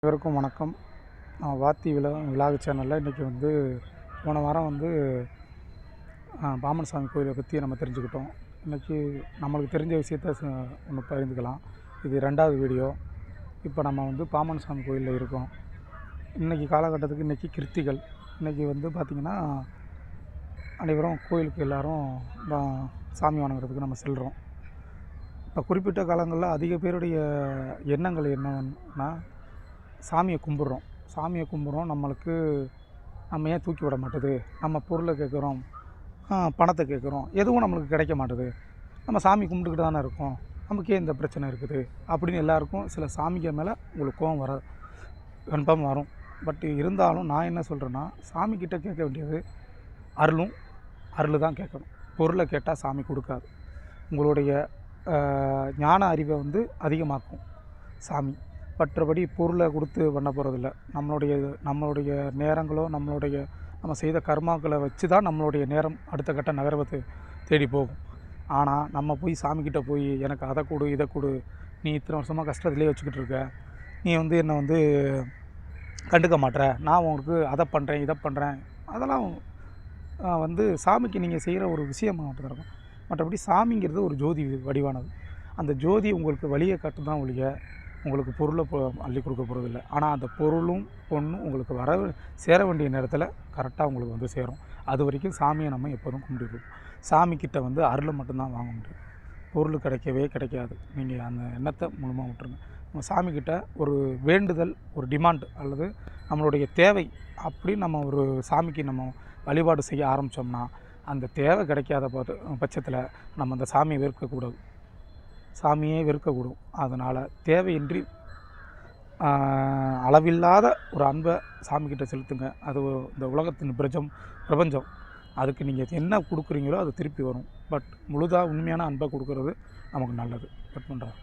அனைவருக்கும் வணக்கம். நான் வாத்தி விலாகு சேனலில் இன்றைக்கி போன வாரம் பாமன் சாமி கோயிலை பற்றி நம்ம தெரிஞ்சுக்கிட்டோம். இன்றைக்கி நம்மளுக்கு தெரிஞ்ச விஷயத்த ஒன்று பகிர்ந்துக்கலாம். இது 2வது வீடியோ. இப்போ நம்ம பாமன் சாமி கோயிலில் இருக்கோம். இன்றைக்கி காலகட்டத்துக்கு இன்றைக்கி கிருத்திகள். இன்றைக்கி பார்த்திங்கன்னா அனைவரும் கோயிலுக்கு எல்லோரும் சாமி வணங்குறதுக்கு நம்ம செல்கிறோம். இப்போ குறிப்பிட்ட காலங்களில் அதிக பேருடைய எண்ணங்கள் என்னன்னா, சாமியை கும்பிட்றோம். நம்மளுக்கு நம்ம ஏன் தூக்கி விட மாட்டுது, நம்ம பொருளை கேட்குறோம், பணத்தை கேட்குறோம், எதுவும் நம்மளுக்கு கிடைக்க மாட்டுது, நம்ம சாமி கும்பிட்டுக்கிட்டு தானே இருக்கோம், நமக்கே இந்த பிரச்சனை இருக்குது அப்படின்னு எல்லாருக்கும் சில சாமிகள் மேலே உங்களுக்கு கோவம் கன்ஃபார்ம் வரும். பட் இருந்தாலும் நான் என்ன சொல்கிறேன்னா, சாமிக்கிட்ட கேட்க வேண்டியது அருள் தான் கேட்கணும். பொருளை கேட்டால் சாமி கொடுக்காது. உங்களுடைய ஞான அறிவை அதிகமாக்கும் சாமி. மற்றபடி பொருளை கொடுத்து பண்ண போகிறதில்ல. நம்மளுடைய நேரங்களோ நம்ம செய்த கர்மாக்களை வச்சு தான் நம்மளுடைய நேரம் அடுத்த கட்ட நகர்வத்தை தேடி போகும். ஆனால் நம்ம போய் சாமிக்கிட்ட போய் எனக்கு அதை கொடு இதை கொடு, நீ இத்தனை வருஷமாக கஷ்டத்துலேயே வச்சுக்கிட்டு இருக்க, நீ என்னை கண்டுக்க மாட்டேற, நான் உங்களுக்கு அதை பண்ணுறேன் இதை பண்ணுறேன், அதெல்லாம் சாமிக்கு நீங்கள் செய்கிற ஒரு விஷயம் மட்டும். மற்றபடி சாமிங்கிறது ஒரு ஜோதி வடிவானது. அந்த ஜோதி உங்களுக்கு வழியை காட்டு தான் ஒழிய உங்களுக்கு பொருளை அள்ளி கொடுக்க போகிறதில்ல. ஆனால் அந்த பொருளும் பொண்ணும் உங்களுக்கு சேர வேண்டிய நேரத்தில் கரெக்டாக உங்களுக்கு சேரும். அது வரைக்கும் சாமியை நம்ம எப்போதும் கும்பிட்டுருக்கோம். சாமிக்கிட்ட அருளை மட்டும்தான் வாங்க முடியும். பொருள் கிடைக்காது. நீங்கள் அந்த எண்ணத்தை முழுமையாக விட்டுருங்க. நம்ம சாமிக்கிட்ட ஒரு வேண்டுதல், ஒரு டிமாண்ட் அல்லது நம்மளுடைய தேவை அப்படின்னு நம்ம ஒரு சாமிக்கு நம்ம வழிபாடு செய்ய ஆரம்பித்தோம்னா, அந்த தேவை கிடைக்காத பட்சத்தில் நம்ம அந்த சாமியை வெறுக்கக்கூடும். அதனால் தேவையின்றி அளவில்லாத ஒரு அன்பை சாமிக்கிட்ட செலுத்துங்க. அது இந்த உலகத்தின் பிரபஞ்சம். அதுக்கு நீங்கள் என்ன கொடுக்குறீங்களோ அது திருப்பி வரும். பட் உண்மையான அன்பை கொடுக்குறது நமக்கு நல்லது. கட் பண்ணுறேன்.